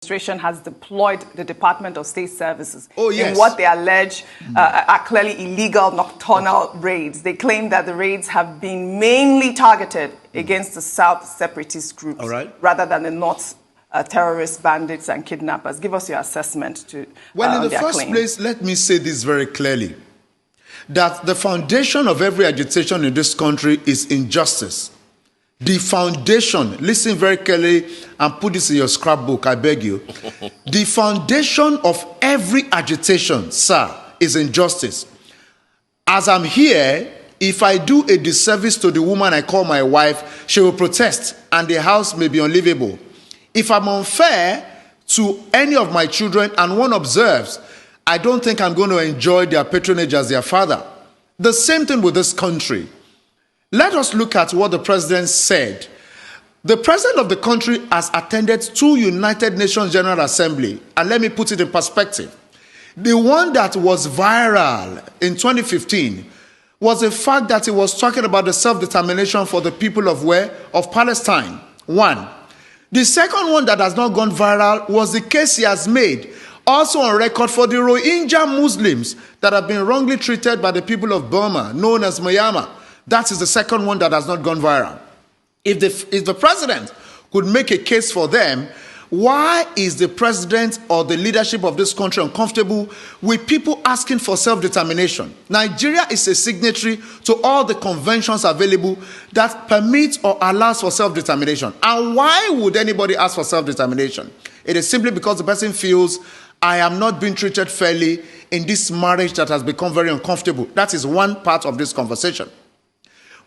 administration has deployed the Department of State Services in what they allege are clearly illegal nocturnal raids. They claim that the raids have been mainly targeted against the South separatist groups rather than the North terrorist bandits and kidnappers. Give us your assessment to Well, in the first place, let me say this very clearly, that the foundation of every agitation in this country is injustice. The foundation, listen very carefully and put this in your scrapbook, I beg you. The foundation of every agitation, sir, is injustice. As I'm here, if I do a disservice to the woman I call my wife, she will protest and the house may be unlivable. If I'm unfair to any of my children and one observes, I don't think I'm going to enjoy their patronage as their father. The same thing with this country. Let us look at what the president said. The president of the country has attended 2 United Nations General Assembly, and let me put it in perspective. The one that was viral in 2015 was the fact that he was talking about the self-determination for the people of where? Of Palestine. 1. The second one that has not gone viral was the case he has made, also on record, for the Rohingya Muslims that have been wrongly treated by the people of Burma, known as Myanmar. That is the second one that has not gone viral. If the president could make a case for them, why is the president or the leadership of this country uncomfortable with people asking for self-determination? Nigeria is a signatory to all the conventions available that permit or allows for self-determination. And why would anybody ask for self-determination? It is simply because the person feels, I am not being treated fairly in this marriage that has become very uncomfortable. That is one part of this conversation.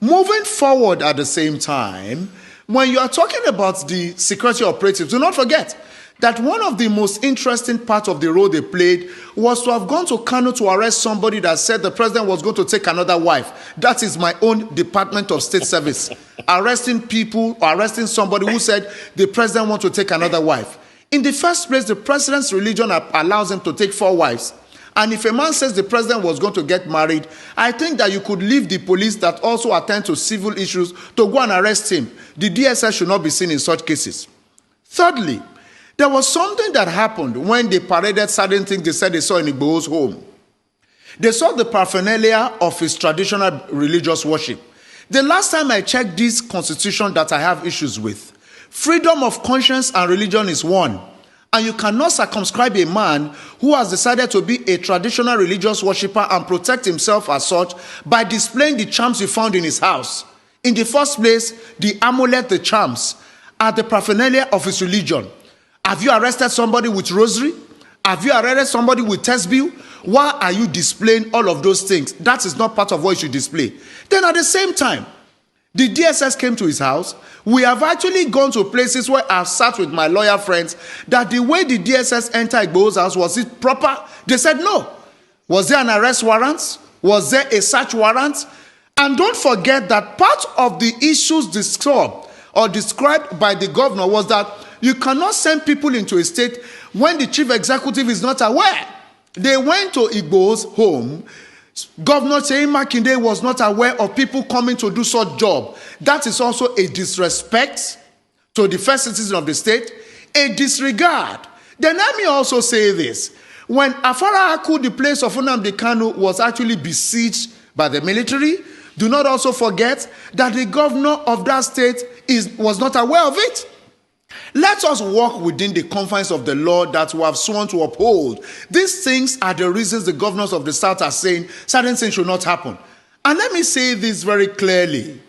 Moving forward at the same time, when you are talking about the security operatives, do not forget that one of the most interesting parts of the role they played was to have gone to Kano to arrest somebody that said the president was going to take another wife. That is my own Department of State Service. Arresting people or arresting somebody who said the president wants to take another wife. In the first place, the president's religion allows him to take 4 wives. And if a man says the president was going to get married, I think that you could leave the police that also attend to civil issues to go and arrest him. The DSS should not be seen in such cases. Thirdly, there was something that happened when they paraded certain things they said they saw in Igboho's home. They saw the paraphernalia of his traditional religious worship. The last time I checked this constitution that I have issues with, freedom of conscience and religion is one. And you cannot circumscribe a man who has decided to be a traditional religious worshipper and protect himself as such by displaying the charms you found in his house. In the first place, the amulet, the charms, are the paraphernalia of his religion. Have you arrested somebody with rosary? Have you arrested somebody with tesbih? Why are you displaying all of those things? That is not part of what you should display. Then at the same time, the DSS came to his house. We have actually gone to places where I've sat with my lawyer friends that the way the DSS entered Igboho's house, was it proper? They said no. Was there an arrest warrant? Was there a search warrant? And don't forget that part of the issues described by the governor was that you cannot send people into a state when the chief executive is not aware. They went to Igboho's home. Governor Seyi Makinde was not aware of people coming to do such job. That is also a disrespect to the first citizen of the state, a disregard. Then let me also say this. When Afara Aku, the place of Nnamdi Kanu, was actually besieged by the military, do not also forget that the governor of that state was not aware of it. Let us walk within the confines of the law that we have sworn to uphold. These things are the reasons the governors of the South are saying certain things should not happen. And let me say this very clearly.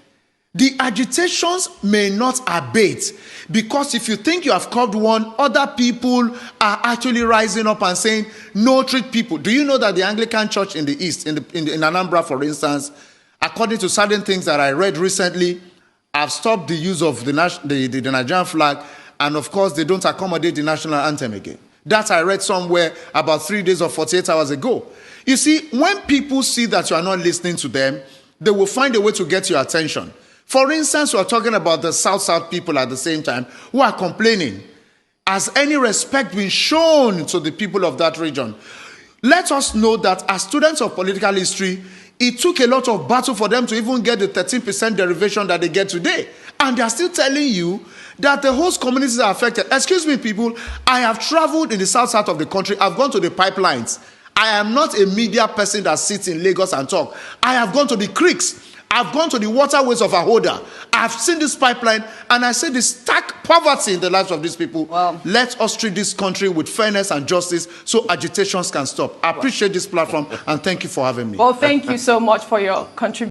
The agitations may not abate, because if you think you have curbed one, other people are actually rising up and saying, no, treat people. Do you know that the Anglican Church in the East, in Anambra, for instance, according to certain things that I read recently, have stopped the use of the Nigerian flag, and of course, they don't accommodate the national anthem again. That I read somewhere about 3 days or 48 hours ago. You see, when people see that you are not listening to them, they will find a way to get your attention. For instance, we are talking about the South people at the same time who are complaining. Has any respect been shown to the people of that region? Let us know that as students of political history, it took a lot of battle for them to even get the 13% derivation that they get today. And they are still telling you that the host communities are affected. Excuse me, people. I have traveled in the south of the country. I've gone to the pipelines. I am not a media person that sits in Lagos and talk. I have gone to the creeks. I've gone to the waterways of Ahoda. I've seen this pipeline, and I see the stark poverty in the lives of these people. Wow. Let us treat this country with fairness and justice so agitations can stop. I appreciate this platform, and thank you for having me. Well, thank you so much for your contribution.